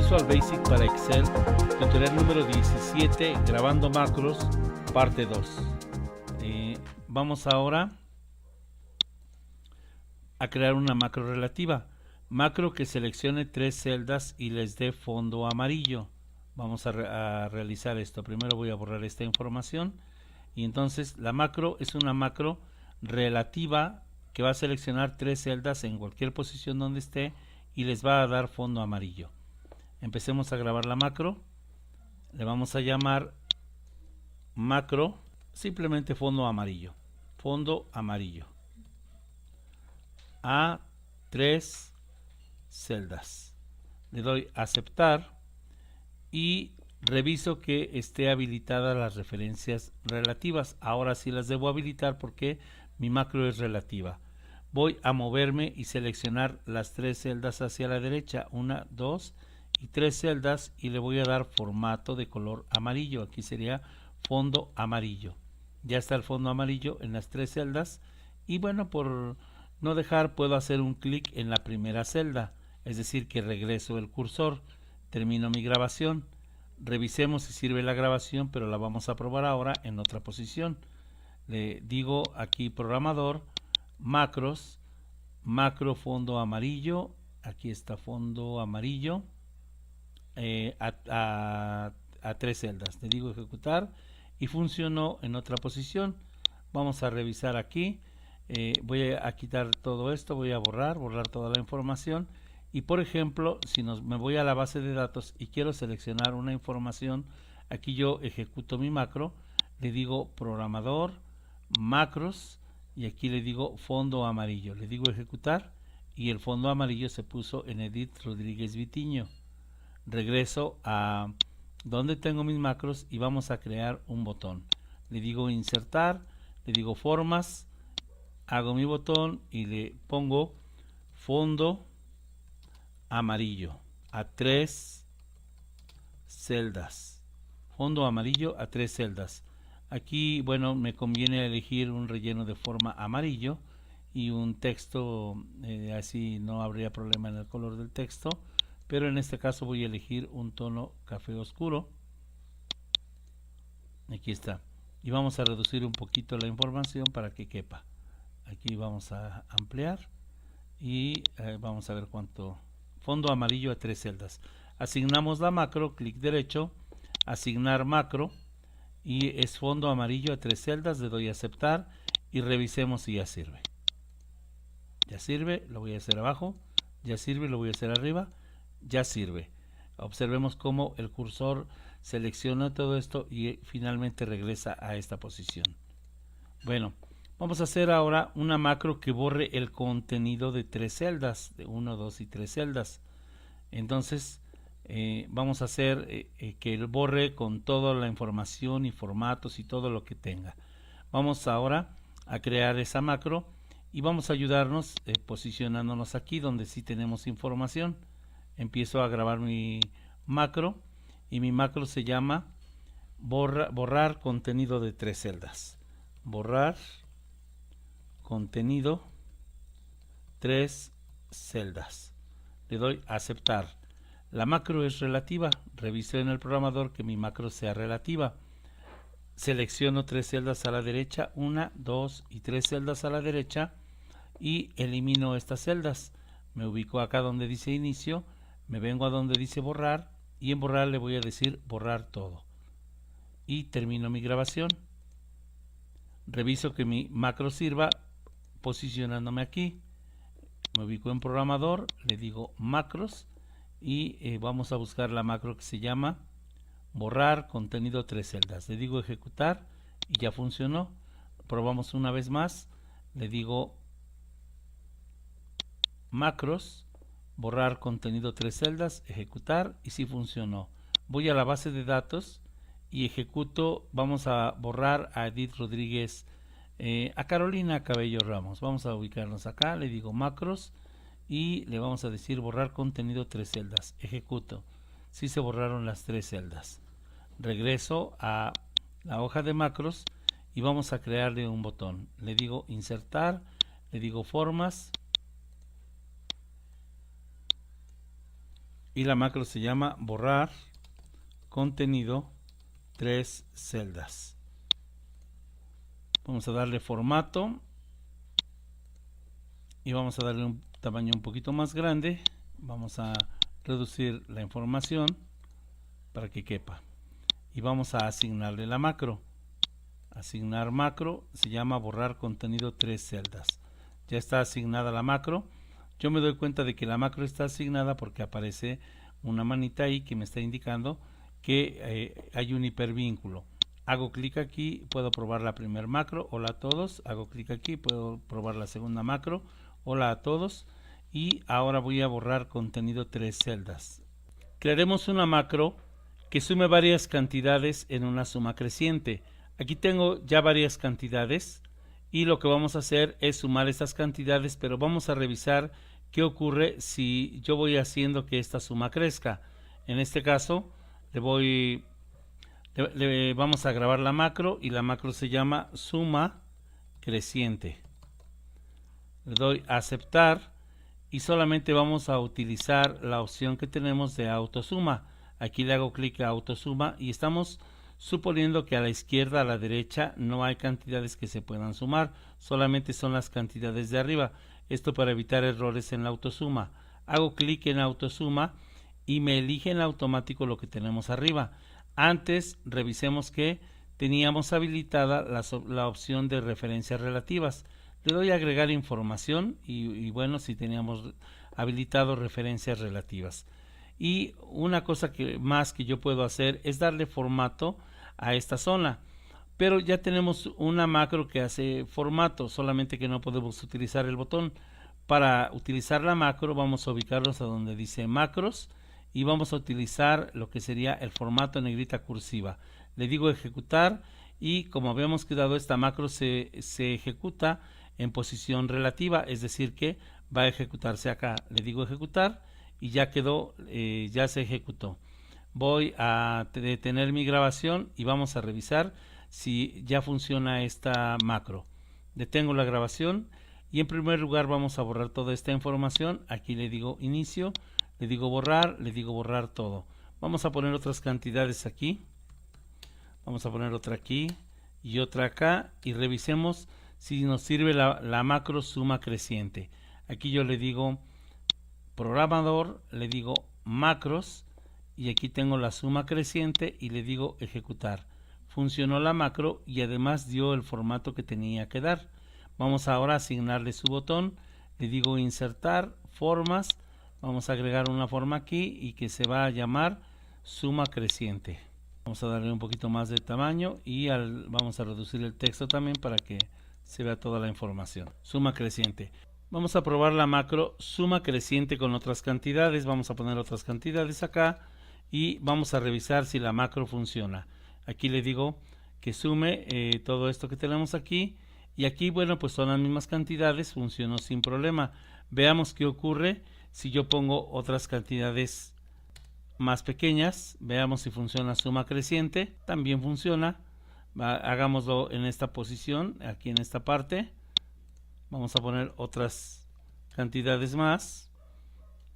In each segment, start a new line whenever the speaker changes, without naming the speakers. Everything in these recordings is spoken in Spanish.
Visual Basic para Excel, tutorial número 17, grabando macros, parte 2. Vamos ahora a crear una macro relativa. Macro que seleccione 3 celdas y les dé fondo amarillo. Vamos a realizar esto. Primero voy a borrar esta información. Y entonces la macro es una macro relativa que va a seleccionar 3 celdas en cualquier posición donde esté y les va a dar fondo amarillo. Empecemos a grabar la macro. Le vamos a llamar macro, simplemente fondo amarillo. Fondo amarillo. A 3 celdas. Le doy a aceptar y reviso que esté habilitadas las referencias relativas. Ahora sí las debo habilitar porque mi macro es relativa. Voy a moverme y seleccionar las 3 celdas hacia la derecha, 1, 2 y 3 celdas, y le voy a dar formato de color amarillo. Aquí sería fondo amarillo. Ya está el fondo amarillo en las 3 celdas, y bueno, por no dejar, puedo hacer un clic en la primera celda, es decir que regreso el cursor. Termino mi grabación. Revisemos si sirve la grabación, pero la vamos a probar ahora en otra posición. Le digo aquí programador, macros, macro fondo amarillo. Aquí está fondo amarillo a 3 celdas. Le digo ejecutar y funcionó en otra posición. Vamos a revisar aquí. Voy a quitar todo esto, voy a borrar toda la información. Y por ejemplo, si me voy a la base de datos y quiero seleccionar una información, aquí yo ejecuto mi macro, le digo programador, macros, y aquí le digo fondo amarillo. Le digo ejecutar y el fondo amarillo se puso en Edith Rodríguez Vitiño. Regreso a donde tengo mis macros y vamos a crear un botón. Le digo insertar, le digo formas, hago mi botón y le pongo fondo amarillo a 3 celdas. Fondo amarillo a 3 celdas. Aquí, bueno, me conviene elegir un relleno de forma amarillo y un texto, así no habría problema en el color del texto, pero en este caso voy a elegir un tono café oscuro. Aquí está. Y vamos a reducir un poquito la información para que quepa. Aquí vamos a ampliar y vamos a ver cuánto. Fondo amarillo a 3 celdas. Asignamos la macro, clic derecho, asignar macro, y es fondo amarillo a 3 celdas. Le doy a aceptar y revisemos si ya sirve. Ya sirve, lo voy a hacer abajo. Ya sirve, lo voy a hacer arriba. Ya sirve. Observemos cómo el cursor selecciona todo esto y finalmente regresa a esta posición. Bueno, vamos a hacer ahora una macro que borre el contenido de 3 celdas, de 1, 2 y 3 celdas. Entonces vamos a hacer que él borre con toda la información y formatos y todo lo que tenga. Vamos ahora a crear esa macro y vamos a ayudarnos posicionándonos aquí donde sí tenemos información. Empiezo a grabar mi macro y mi macro se llama borrar contenido de 3 celdas. Borrar contenido 3 celdas. Le doy a aceptar. La macro es relativa. Reviso en el programador que mi macro sea relativa. Selecciono 3 celdas a la derecha, 1, 2 y 3 celdas a la derecha, y elimino estas celdas. Me ubico acá donde dice inicio, me vengo a donde dice borrar, y en borrar le voy a decir borrar todo. Y termino mi grabación. Reviso que mi macro sirva posicionándome aquí. Me ubico en programador, le digo macros y vamos a buscar la macro que se llama borrar contenido 3 celdas. Le digo ejecutar y ya funcionó. Probamos una vez más. Le digo macros, borrar contenido 3 celdas, ejecutar y sí funcionó. Voy a la base de datos y ejecuto. Vamos a borrar a Edith Rodríguez, a Carolina Cabello Ramos. Vamos a ubicarnos acá. Le digo macros y le vamos a decir borrar contenido 3 celdas. Ejecuto. Sí se borraron las 3 celdas. Regreso a la hoja de macros y vamos a crearle un botón. Le digo insertar, le digo formas, y la macro se llama borrar contenido 3 celdas. Vamos a darle formato y vamos a darle un tamaño un poquito más grande. Vamos a reducir la información para que quepa y vamos a asignarle la macro. Asignar macro se llama borrar contenido 3 celdas. Ya está asignada la macro. Yo me doy cuenta de que la macro está asignada porque aparece una manita ahí que me está indicando que hay un hipervínculo. Hago clic aquí, puedo probar la primera macro, hola a todos. Hago clic aquí, puedo probar la segunda macro, hola a todos. Y ahora voy a borrar contenido 3 celdas. Crearemos una macro que sume varias cantidades en una suma creciente. Aquí tengo ya varias cantidades y lo que vamos a hacer es sumar estas cantidades, pero vamos a revisar qué ocurre si yo voy haciendo que esta suma crezca. En este caso vamos a grabar la macro y la macro se llama suma creciente. Le doy a aceptar y solamente vamos a utilizar la opción que tenemos de autosuma. Aquí le hago clic a autosuma y estamos suponiendo que a la izquierda, a la derecha, no hay cantidades que se puedan sumar, solamente son las cantidades de arriba. Esto para evitar errores en la autosuma. Hago clic en autosuma y me elige en automático lo que tenemos arriba. Antes revisemos que teníamos habilitada la opción de referencias relativas. Le doy a agregar información y bueno, si teníamos habilitado referencias relativas. Y una cosa más que yo puedo hacer es darle formato a esta zona. Pero ya tenemos una macro que hace formato, solamente que no podemos utilizar el botón. Para utilizar la macro vamos a ubicarnos a donde dice macros y vamos a utilizar lo que sería el formato en negrita cursiva. Le digo ejecutar y como habíamos quedado, esta macro se ejecuta en posición relativa, es decir que va a ejecutarse acá. Le digo ejecutar y ya quedó, ya se ejecutó. Voy a detener mi grabación y vamos a revisar si ya funciona esta macro. Detengo la grabación y en primer lugar vamos a borrar toda esta información. Aquí le digo inicio, le digo borrar todo. Vamos a poner otras cantidades aquí. Vamos a poner otra aquí y otra acá y revisemos si nos sirve la macro suma creciente. Aquí yo le digo programador, le digo macros y aquí tengo la suma creciente y le digo ejecutar. Funcionó la macro y además dio el formato que tenía que dar. Vamos ahora a asignarle su botón. Le digo insertar formas. Vamos a agregar una forma aquí y que se va a llamar suma creciente. Vamos a darle un poquito más de tamaño y vamos a reducir el texto también para que se vea toda la información. Suma creciente. Vamos a probar la macro suma creciente con otras cantidades. Vamos a poner otras cantidades acá y vamos a revisar si la macro funciona. Aquí le digo que sume todo esto que tenemos aquí y aquí, bueno, pues son las mismas cantidades, funcionó sin problema. Veamos qué ocurre si yo pongo otras cantidades más pequeñas. Veamos si funciona suma creciente. También funciona. Hagámoslo en esta posición, aquí en esta parte. Vamos a poner otras cantidades más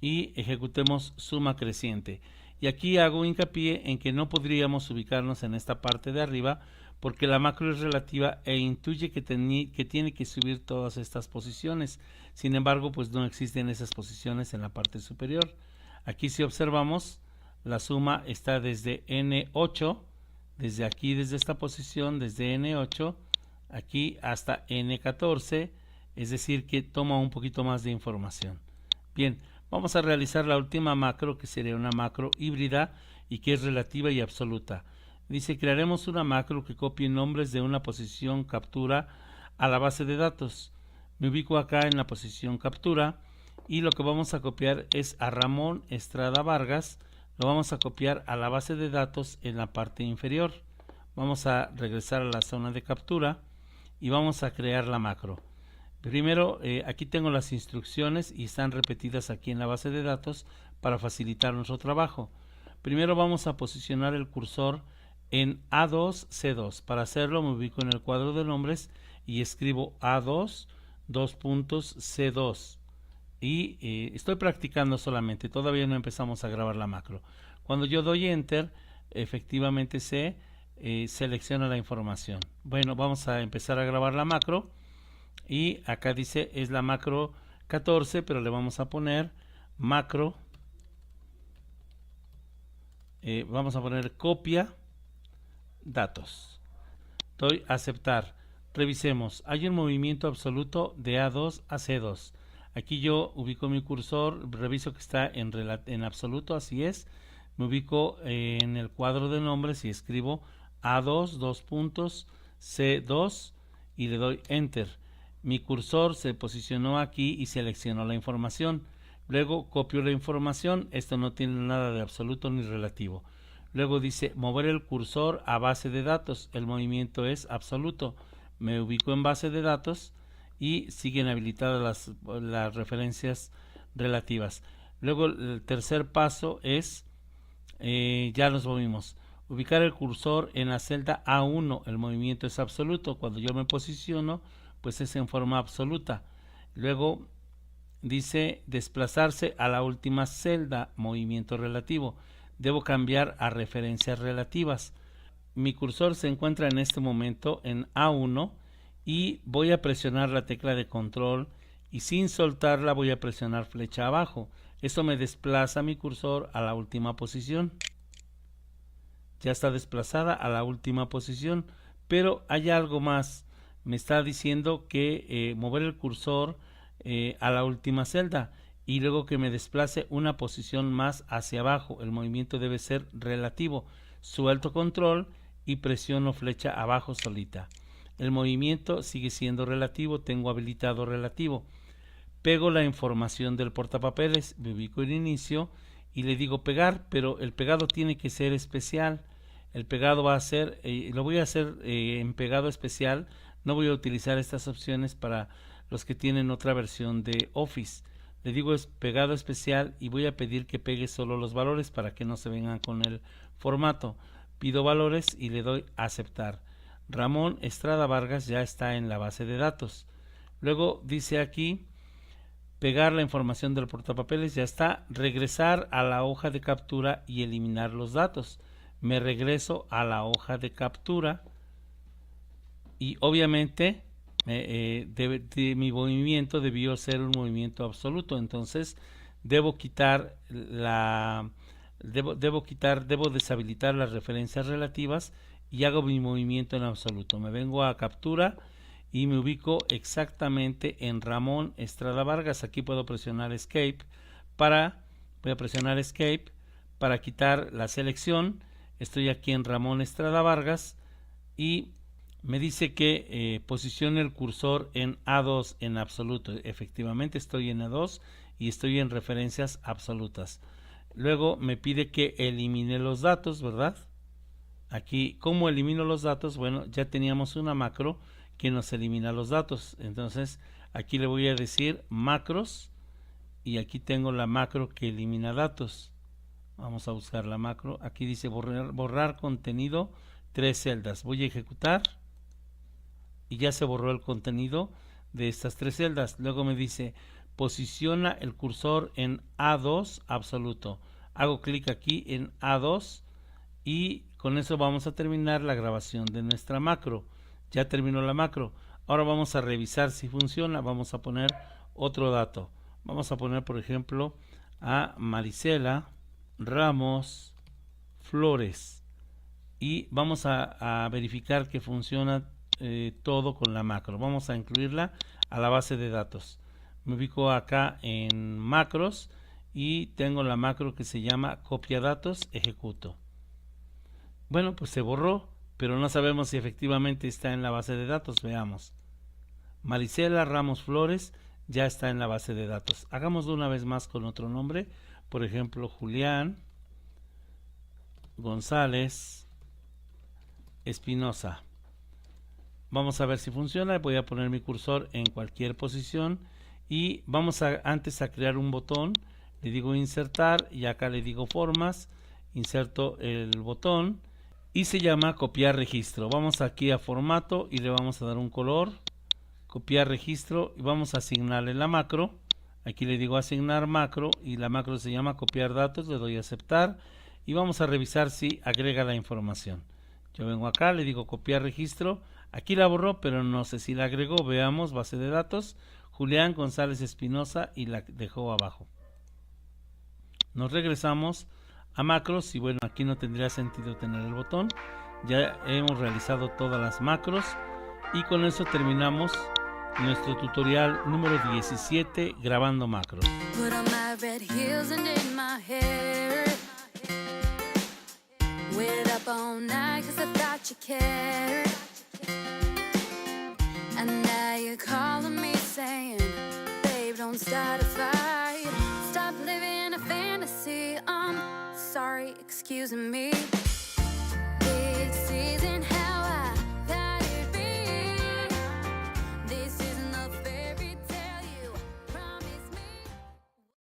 y ejecutemos suma creciente. Y aquí hago hincapié en que no podríamos ubicarnos en esta parte de arriba porque la macro es relativa e intuye que tiene que subir todas estas posiciones. Sin embargo, pues no existen esas posiciones en la parte superior. Aquí si observamos, la suma está desde N8, desde aquí, desde esta posición, desde N8, aquí hasta N14, es decir que toma un poquito más de información. Bien, vamos a realizar la última macro, que sería una macro híbrida y que es relativa y absoluta. Dice, crearemos una macro que copie nombres de una posición captura a la base de datos. Me ubico acá en la posición captura y lo que vamos a copiar es a Ramón Estrada Vargas. Lo vamos a copiar a la base de datos en la parte inferior. Vamos a regresar a la zona de captura y vamos a crear la macro. Primero, aquí tengo las instrucciones y están repetidas aquí en la base de datos para facilitar nuestro trabajo. Primero vamos a posicionar el cursor en A2, C2. Para hacerlo me ubico en el cuadro de nombres y escribo A2, dos puntos, C2. y estoy practicando solamente, todavía no empezamos a grabar la macro. Cuando yo doy enter, efectivamente se selecciona la información. Bueno, vamos a empezar a grabar la macro y acá dice es la macro 14, pero le vamos a poner macro, vamos a poner copia datos. Doy a aceptar. Revisemos, hay un movimiento absoluto de A2 a C2. Aquí yo ubico mi cursor, reviso que está en absoluto, así es. Me ubico en el cuadro de nombres y escribo A2, dos puntos, C2 y le doy enter. Mi cursor se posicionó aquí y seleccionó la información. Luego copio la información, esto no tiene nada de absoluto ni relativo. Luego dice mover el cursor a base de datos, el movimiento es absoluto. Me ubico en base de datos y siguen habilitadas las referencias relativas. Luego el tercer paso es, ya nos movimos, ubicar el cursor en la celda A1, el movimiento es absoluto. Cuando yo me posiciono, pues es en forma absoluta. Luego dice desplazarse a la última celda, movimiento relativo. Debo cambiar a referencias relativas. Mi cursor se encuentra en este momento en A1 y voy a presionar la tecla de control y sin soltarla voy a presionar flecha abajo. Esto me desplaza mi cursor a la última posición. Ya está desplazada a la última posición, pero hay algo más. Me está diciendo que mover el cursor a la última celda y luego que me desplace una posición más hacia abajo. El movimiento debe ser relativo. Suelto control y presiono flecha abajo solita. El movimiento sigue siendo relativo, tengo habilitado relativo. Pego la información del portapapeles, me ubico en inicio y le digo pegar, pero el pegado tiene que ser especial. El pegado va a ser, lo voy a hacer en pegado especial, no voy a utilizar estas opciones para los que tienen otra versión de Office. Le digo es pegado especial y voy a pedir que pegue solo los valores para que no se vengan con el formato. Pido valores y le doy a aceptar. Ramón Estrada Vargas ya está en la base de datos. Luego dice aquí pegar la información del portapapeles, ya está. Regresar a la hoja de captura y eliminar los datos. Me regreso a la hoja de captura y obviamente mi movimiento debió ser un movimiento absoluto, entonces debo quitar debo deshabilitar las referencias relativas y hago mi movimiento en absoluto. Me vengo a captura y me ubico exactamente en Ramón Estrada Vargas. Aquí puedo presionar escape voy a presionar escape para quitar la selección. Estoy aquí en Ramón Estrada Vargas y me dice que posicione el cursor en A2 en absoluto. Efectivamente estoy en A2 y estoy en referencias absolutas. Luego me pide que elimine los datos, ¿verdad? Aquí, ¿cómo elimino los datos? Bueno, ya teníamos una macro que nos elimina los datos. Entonces, aquí le voy a decir macros y aquí tengo la macro que elimina datos. Vamos a buscar la macro. Aquí dice borrar contenido, 3 celdas. Voy a ejecutar y ya se borró el contenido de estas 3 celdas. Luego me dice posiciona el cursor en A2 absoluto. Hago clic aquí en A2 y con eso vamos a terminar la grabación de nuestra macro. Ya terminó la macro. Ahora vamos a revisar si funciona. Vamos a poner otro dato. Vamos a poner, por ejemplo, a Marisela Ramos Flores y vamos a verificar que funciona todo con la macro. Vamos a incluirla a la base de datos. Me ubico acá en macros y tengo la macro que se llama copia datos, ejecuto. Bueno, pues se borró, pero no sabemos si efectivamente está en la base de datos. Veamos. Marisela Ramos Flores ya está en la base de datos. Hagámoslo una vez más con otro nombre. Por ejemplo, Julián González Espinosa. Vamos a ver si funciona. Voy a poner mi cursor en cualquier posición y vamos antes a crear un botón. Le digo insertar y acá le digo formas. Inserto el botón y se llama copiar registro. Vamos aquí a formato y le vamos a dar un color. Copiar registro y vamos a asignarle la macro. Aquí le digo asignar macro y la macro se llama copiar datos, le doy a aceptar y vamos a revisar si agrega la información. Yo vengo acá, le digo copiar registro, aquí la borró pero no sé si la agregó, veamos base de datos, Julián González Espinosa y la dejó abajo. Nos regresamos a macros y bueno, aquí no tendría sentido tener el botón, ya hemos realizado todas las macros y con eso terminamos nuestro tutorial número 17 grabando macros.
Put on my red heels and in my hair. Waited up all night cause I thought you cared. And now you're calling me saying, babe, don't start a fight. Stop living a fantasy. I'm sorry, excuse me.